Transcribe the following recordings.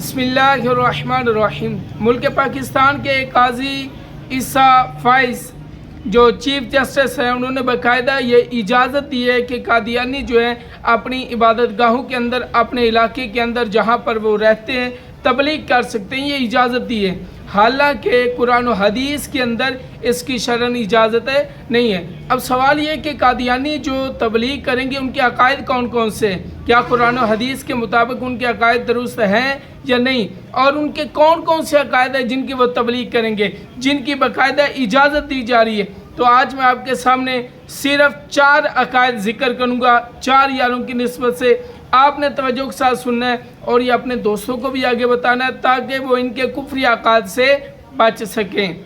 बिस्मिल्लाहिर्रहमानिर्रहीम। मुल्क पाकिस्तान के काजी ईसा फाइज जो चीफ जस्टिस हैं, उन्होंने बाकायदा ये इजाज़त दी है कि कादियानी जो है अपनी इबादत गाहों के अंदर, अपने इलाके के अंदर जहाँ पर वो रहते हैं, तबलीग कर सकते हैं। ये इजाज़त दी है। हालांकि कुरान और हदीस के अंदर इसकी शरन इजाज़त नहीं है। अब सवाल ये कि कादियानी जो तबलीग करेंगे उनके अकायद कौन कौन से हैं, क्या कुरान और हदीस के मुताबिक उनके अकायद दुरुस्त हैं या नहीं, और उनके कौन कौन से अकायद हैं जिनकी वो तबलीग करेंगे, जिनकी बाकायदा इजाज़त दी जा रही है। तो आज मैं आपके सामने सिर्फ 4 अकायद ज़िक्र करूँगा, 4 यारों की निस्बत से। आपने तवज्जो के साथ सुनना है और ये अपने दोस्तों को भी आगे बताना है ताकि वो इनके कुफ्री अकायद से बच सकें।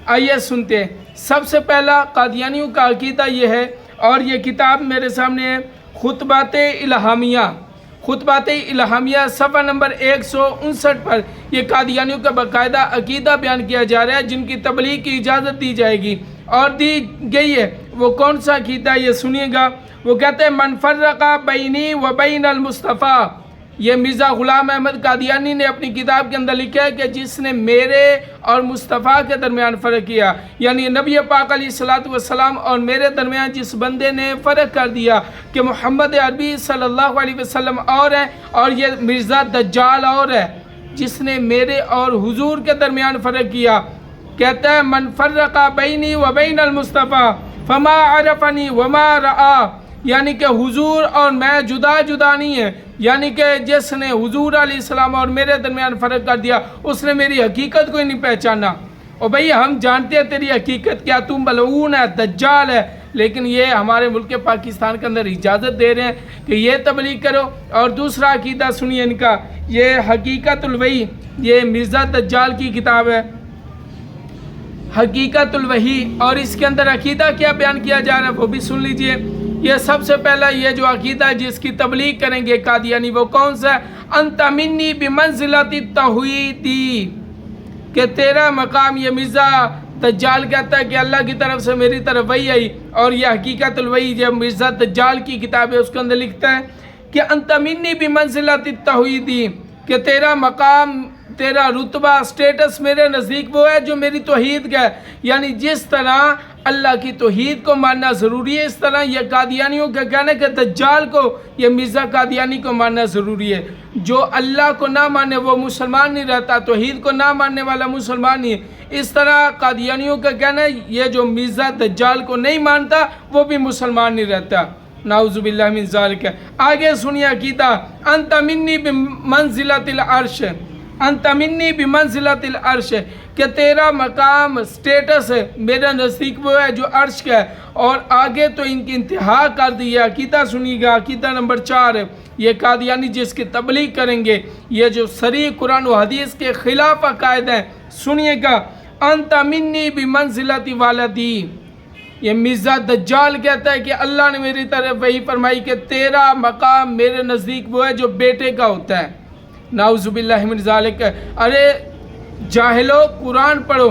आइए सुनते हैं। सबसे पहला कादियानियों का अकीदा ये है, और ये किताब मेरे सामने है, खुतबाते इल्हामिया। खुतबाते इल्हामिया सफ़ा नंबर 159 पर यह कादियानियों का बाकायदा अकीदा बयान किया जा रहा है, जिनकी तबलीग की इजाज़त दी जाएगी और दी गई है। वो कौन सा अकीदा, ये सुनिएगा। वो कहते हैं मन फर्रका बैनी व बैन अल मुस्तफ़ा। ये मिर्ज़ा ग़ुलाम अहमद कादियानी ने अपनी किताब के अंदर लिखा है कि जिसने मेरे और मुस्तफ़ा के दरमियान फ़र्क किया, यानी नबी पाक अलैहिस्सलातु वस्सलाम और मेरे दरमियान जिस बंदे ने फ़र्क कर दिया कि मोहम्मद अरबी सल्लल्लाहु अलैहि वसल्लम और है और ये मिर्ज़ा दज्जाल और है, जिसने मेरे और हुजूर के दरमियान फ़र्क किया, कहता है मन फर्रका बैनी व बैन अल मुस्तफ़ा फमा अरफनी वमा रआ, यानी कि हुजूर और मैं जुदा जुदा नहीं है। यानी कि जिसने हुजूर अलैहिस्सलाम और मेरे दरमियान फ़र्क कर दिया, उसने मेरी हकीकत को ही नहीं पहचाना। और भाई हम जानते हैं तेरी हकीकत क्या, तुम मलऊन है, दज्जाल है, लेकिन ये हमारे मुल्क पाकिस्तान के अंदर इजाज़त दे रहे हैं कि ये तबलीग करो। और दूसरा अकीदा सुनिए इनका, ये हकीकतुल वही, ये मिर्ज़ा दज्जाल की किताब है हकीकतुल वही, और इसके अंदर अकीदा क्या बयान किया जा रहा है वो भी सुन लीजिए। ये सबसे पहला ये जो अकीदा है जिसकी तबलीग करेंगे कादियानी, वो कौन सा है, अंत मिन्नी बिमंज़िलति तौहीदी, कि तेरा मकाम, ये मिर्ज़ा दज्जाल कहता है कि अल्लाह की तरफ से मेरी तरफ वही आई। और ये हकीकतुल वही जो मिर्ज़ा दज्जाल की किताब है उसके अंदर लिखता है कि अंत मिन्नी बिमंज़िलति तौहीदी, कि तेरा मकाम, तेरा रुतबा, स्टेटस मेरे नज़दीक वो है जो मेरी तौहीद का है। यानी जिस तरह अल्लाह की तौहीद को मानना ज़रूरी है, इस तरह यह कादियानियों का कहना है कि दज्जाल को, यह मिर्ज़ा कादियानी को मानना ज़रूरी है। जो अल्लाह को ना माने वो मुसलमान नहीं रहता, तौहीद को ना मानने वाला मुसलमान नहीं है। इस तरह कादियानियों का कहना है ये जो मिर्ज़ा दज्जाल को नहीं मानता वो भी मुसलमान नहीं रहता। नाउज़ुबिल्लाह मिन ज़ालिक। आगे सुनिए अकीदा, अंत मिन्नी बिमंज़िलतिल अर्श, अंत मिन्नी बिमंज़िलतिल अर्श, कि तेरा मकाम, स्टेटस है मेरा नज़दीक वो है जो अर्श का है। और आगे तो इनकी इंतहा कर दी है। अकीदा सुनिएगा, अकीदा नंबर 4 है, ये कादियानी जिसकी तबलीग करेंगे, ये जो सरी कुरान व हदीस के ख़िलाफ़ अकायद हैं, सुनिएगा। अंत मिन्नी बिमंज़िलति वालदी, ये मिर्ज़ा दज्जाल कहता है कि अल्लाह ने मेरी तरफ वही फरमाई कि तेरा मकाम मेरे नज़दीक वो है जो बेटे का होता है। नाउज़ुबिल्लाहि मिन ज़ालिक। अरे जाहिलो, कुरान पढ़ो।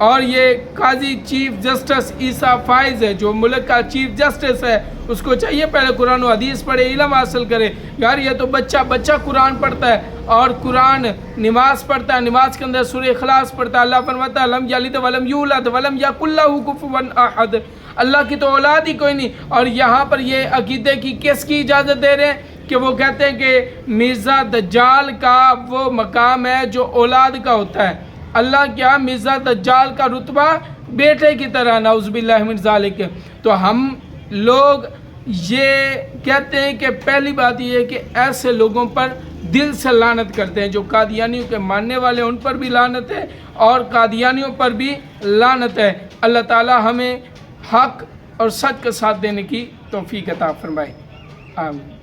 और ये काजी चीफ जस्टिस ईसा फाइज है, जो मुल्क का चीफ जस्टिस है, उसको चाहिए पहले कुरान और हदीस पढ़े, इल्म हासिल करे। यार ये तो बच्चा कुरान पढ़ता है और कुरान नमाज पढ़ता है, नमाज के अंदर सूरह इखलास पढ़ता है। अल्लाह फरमाता है लम यलिद वलम यूलद वलम यकुल लहू कुफुवन अहद, अल्लाह की तो औलाद ही कोई नहीं। और यहाँ पर ये अकीदे की किसकी इजाज़त दे रहे हैं कि वो कहते हैं कि मिर्ज़ा दज्जाल का वो मकाम है जो औलाद का होता है। अल्लाह क्या, मिर्ज़ा दज्जाल का रुतबा बेटे की तरह, नाउज़ुबिल्लाहि मिन ज़ालिक। तो हम लोग ये कहते हैं कि पहली बात ये है कि ऐसे लोगों पर दिल से लानत करते हैं। जो कादियानियों के मानने वाले उन पर भी लानत है और कादियानियों पर भी लानत है। अल्लाह ताला हमें हक़ और सच का साथ देने की तौफ़ीक़ अता फ़रमाए। आमीन।